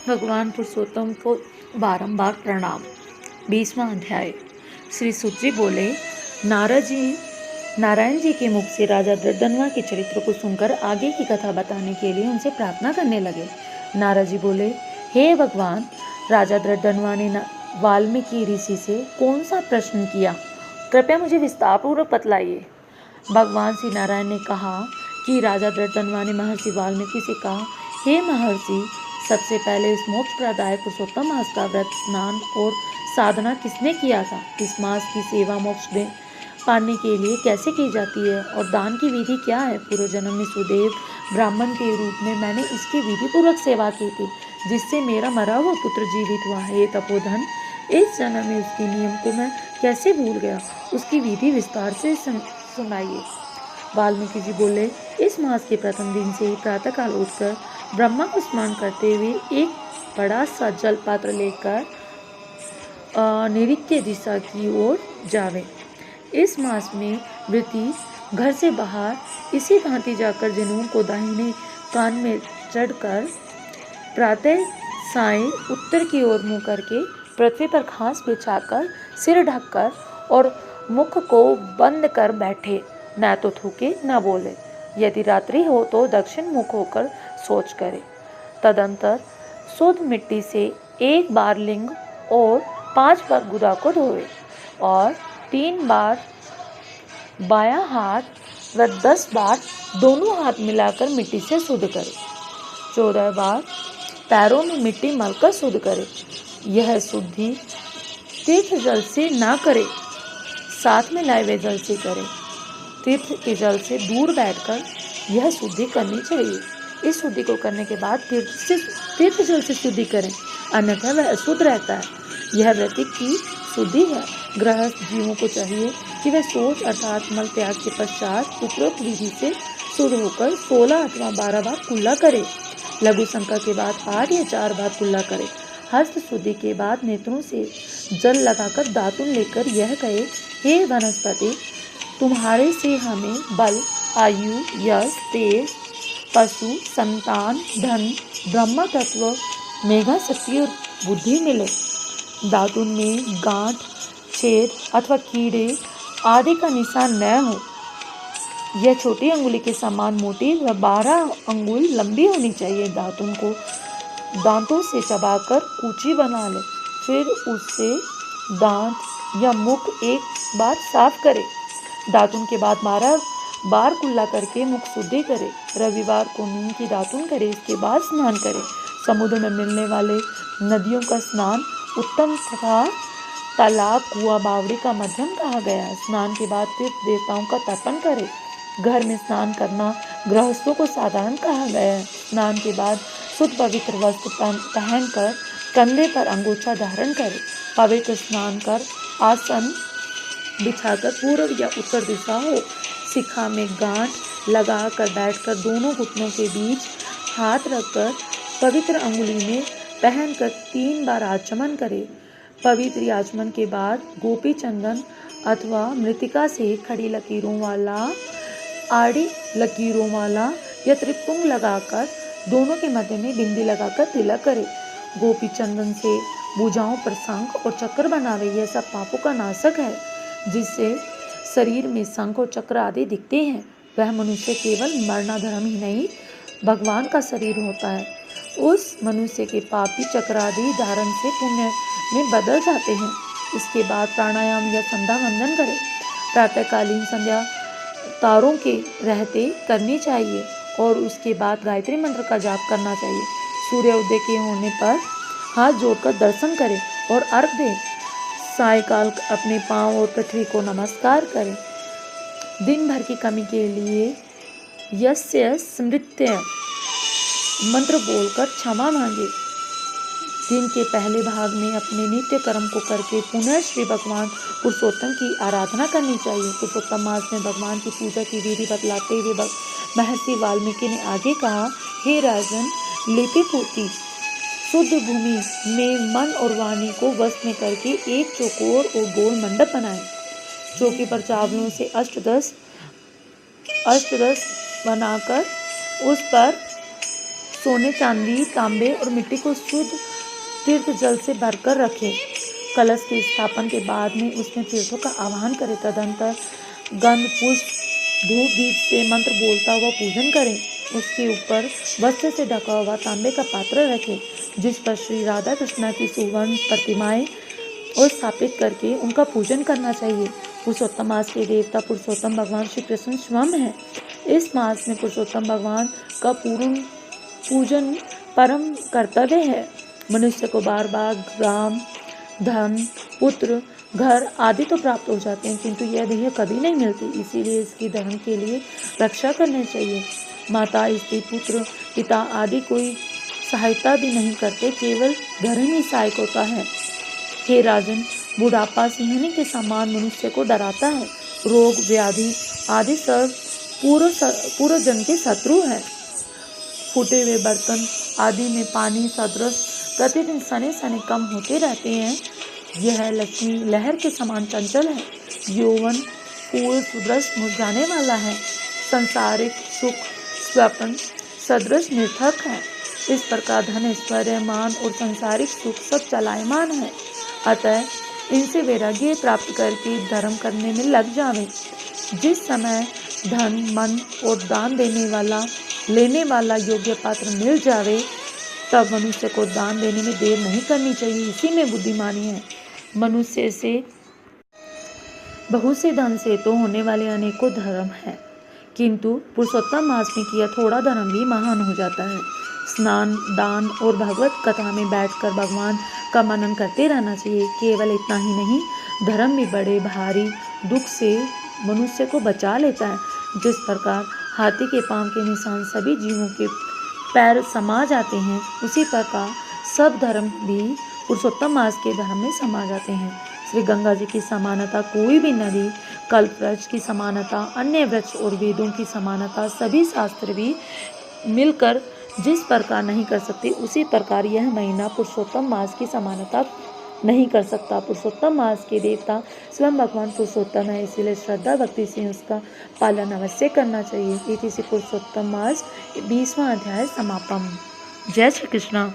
भगवान पुरुषोत्तम को बारंबार प्रणाम। 20वां अध्याय। श्री सुत जी बोले, नारायण जी के मुख से राजा दृढ़धनवा के चरित्र को सुनकर आगे की कथा बताने के लिए उनसे प्रार्थना करने लगे। नारद जी बोले, हे भगवान, राजा दृढ़धनवा ने वाल्मीकि ऋषि से कौन सा प्रश्न किया, कृपया मुझे विस्तार पूर्वक बतलाइए। भगवान श्री नारायण ने कहा कि राजा दृढ़धनवा ने महर्षि वाल्मीकि से कहा, हे महर्षि, सबसे पहले इस मोक्ष प्रदायक पुरुषोत्तम मास का व्रत, स्नान और साधना किसने किया था? इस मास की सेवा मोक्ष पाने के लिए कैसे की जाती है और दान की विधि क्या है? पूर्व जन्म में सुदेव ब्राह्मण के रूप में मैंने इसकी विधि पूर्वक सेवा की थी, जिससे मेरा मरा हुआ पुत्र जीवित हुआ है। तपोधन, इस जन्म में उसके नियम को मैं कैसे भूल गया? उसकी विधि विस्तार से सुनाइए। वाल्मीकि जी बोले, इस मास के प्रथम दिन से ही प्रातःकाल उठकर ब्रह्मा को स्मरण करते हुए एक बड़ा सा जल पात्र लेकर नैऋत्य दिशा की ओर जावे। इस मास में वृत्ति घर से बाहर इसी भांति जाकर जनेऊ को दाहिने कान में चढ़कर प्रातः साय उत्तर की ओर मुंह करके पृथ्वी पर घास बिछाकर सिर ढककर और मुख को बंद कर बैठे, न तो थूके न बोले। यदि रात्रि हो तो दक्षिण मुख होकर सोच करे। तदंतर शुद्ध मिट्टी से 1 बार लिंग और 5 बार गुदा को धोए और 3 बार बायां हाथ व 10 बार दोनों हाथ मिलाकर मिट्टी से शुद्ध करे। 14 बार पैरों में मिट्टी मलकर शुद्ध करे। यह शुद्धि तीर्थ जल से ना करे, साथ में लाए हुए जल से करे। तीर्थ के जल से दूर बैठकर यह शुद्धि करनी चाहिए। इस शुद्धि को करने के बाद तीर्थ जल से शुद्धि करें, अन्यथा वह अशुद्ध रहता है। यह व्रत की शुद्धि है। गृहस्थ जीवों को चाहिए कि वह शौच अर्थात मल त्याग के पश्चात उपरोक्त विधि से शुद्ध होकर 16 अथवा 12 बार कुल्ला करे। लघु शंका के बाद 8 या 4 बार कुल्ला करे। हस्त शुद्धि के बाद नेत्रों से जल लगाकर दातुन लेकर यह कहे, हे वनस्पति, तुम्हारे से हमें बल, आयु, यश, तेज, पशु, संतान, धन, ब्रह्म तत्व, मेघा शक्ति और बुद्धि मिले। दातुन में गांठ, छेद अथवा कीड़े आदि का निशान न हो। यह छोटी अंगुली के समान मोटी व 12 अंगुल लंबी होनी चाहिए। दातुन को दांतों से चबाकर कूची बना ले, फिर उससे दांत या मुख एक बार साफ करे। दातुन के बाद 12 बार कुल्ला करके मुख शुद्धि करे। रविवार को नीम की दातुन करे, इसके बाद स्नान करे। समुद्र में मिलने वाले नदियों का स्नान उत्तम तथा तालाब, कुआं, बावड़ी का मध्यम कहा गया है। स्नान के बाद तीर्थ देवताओं का तर्पण करे। घर में स्नान करना गृहस्थों को साधारण कहा गया है। स्नान के बाद शुद्ध पवित्र वस्त्र पहनकर कंधे पर अंगोछा धारण करे। पवित्र स्नान कर आसन बिछाकर पूर्व या उत्तर दिशा हो। शिखा में गांठ लगाकर बैठकर दोनों घुटनों के बीच हाथ रखकर पवित्र अंगुली में पहनकर 3 बार आचमन करे। पवित्र आचमन के बाद गोपी चंदन अथवा मृतिका से खड़ी लकीरों वाला, आड़ी लकीरों वाला या त्रिपुंग लगाकर दोनों के मध्य में बिंदी लगाकर तिलक करे। गोपी चंदन से भुजाओं पर शंख और चक्र बनावे। यह सब पापों का नाशक है। जिससे शरीर में शंख और चक्र आदि दिखते हैं, वह मनुष्य केवल मरणाधर्म ही नहीं, भगवान का शरीर होता है। उस मनुष्य के पाप भी चक्र आदि धारण से पुण्य में बदल जाते हैं। इसके बाद प्राणायाम या संध्या वंदन करें। प्रातःकालीन संध्या तारों के रहते करनी चाहिए और उसके बाद गायत्री मंत्र का जाप करना चाहिए। सूर्योदय के होने पर हाथ जोड़कर दर्शन करें और अर्घ दें। सायकाल अपने पांव और पृथ्वी को नमस्कार करें। दिन भर की कमी के लिए यस्य स्मृत्य मंत्र बोलकर क्षमा मांगे। दिन के पहले भाग में अपने नित्य कर्म को करके पुनः श्री भगवान पुरुषोत्तम की आराधना करनी चाहिए। पुरुषोत्तम मास में भगवान की पूजा की विधि बतलाते हुए महर्षि वाल्मीकि ने आगे कहा, हे राजन, लिपित होती शुद्ध भूमि में मन और वाणी को वश में करके एक चौकोर और गोल मंडप बनाए। चौकी पर चावलों से अष्टदश बनाकर उस पर सोने, चांदी, तांबे और मिट्टी को शुद्ध तीर्थ जल से भरकर रखें। कलश के स्थापन के बाद में उसमें तीर्थों का आवाहन करें। तदंतर गंध, पुष्प, धूप, दीप से मंत्र बोलता हुआ पूजन करें। उसके ऊपर वस्त्र से ढका हुआ तांबे का पात्र रखें, जिस पर श्री राधा कृष्णा की सुवर्ण प्रतिमाएं और स्थापित करके उनका पूजन करना चाहिए। पुरुषोत्तम मास के देवता पुरुषोत्तम भगवान श्री कृष्ण स्वयं हैं। इस मास में पुरुषोत्तम भगवान का पूर्ण पूजन परम कर्तव्य है। मनुष्य को बार बार ग्राम, धन, पुत्र, घर आदि तो प्राप्त हो जाते हैं, किंतु यह देह कभी नहीं मिलती। इसीलिए इसकी धर्म के लिए रक्षा करनी चाहिए। माता, स्त्री, पुत्र, पिता आदि कोई सहायता भी नहीं करते, केवल धर्म ही सहायक होता है। हे राजन, बुढ़ापा सिंहनी के समान मनुष्य को डराता है। रोग, व्याधि आदि सब पूर्व जन्म के शत्रु है। फूटे हुए बर्तन आदि में पानी सदृश प्रतिदिन सने सने कम होते रहते हैं। यह लक्ष्मी लहर के समान चंचल है। यौवन फूल सदृश मुरझाने वाला है। संसारिक सुख स्वप्न सदृश निर्थक है। इस प्रकार धन, ऐश्वर्य, मान और संसारिक सुख सब चलायमान है। अतः इनसे वैराग्य प्राप्त करके धर्म करने में लग जावे। जिस समय धन, मन और दान लेने वाला योग्य पात्र मिल जावे, तब मनुष्य को दान देने में देर नहीं करनी चाहिए। इसी में बुद्धिमानी है। मनुष्य से बहुत से धन से तो होने वाले अनेकों धर्म है, किंतु पुरुषोत्तम मास में किया थोड़ा धर्म भी महान हो जाता है। स्नान, दान और भगवत कथा में बैठकर भगवान का मनन करते रहना चाहिए। केवल इतना ही नहीं, धर्म भी बड़े भारी दुख से मनुष्य को बचा लेता है। जिस प्रकार हाथी के पांव के निशान सभी जीवों के पैर समा जाते हैं, उसी प्रकार सब धर्म भी पुरुषोत्तम मास के धर्म में समा जाते हैं। श्री गंगा जी की समानता कोई भी नदी, कल्पवृक्ष की समानता, अन्य वृक्ष और वेदों की समानता सभी शास्त्र भी मिलकर जिस प्रकार नहीं कर सकते, उसी प्रकार यह महीना पुरुषोत्तम मास की समानता नहीं कर सकता। पुरुषोत्तम मास के देवता स्वयं भगवान पुरुषोत्तम है, इसीलिए श्रद्धा भक्ति से उसका पालन अवश्य करना चाहिए। इति से पुरुषोत्तम मास 20वां अध्याय समापन। जय श्री कृष्ण।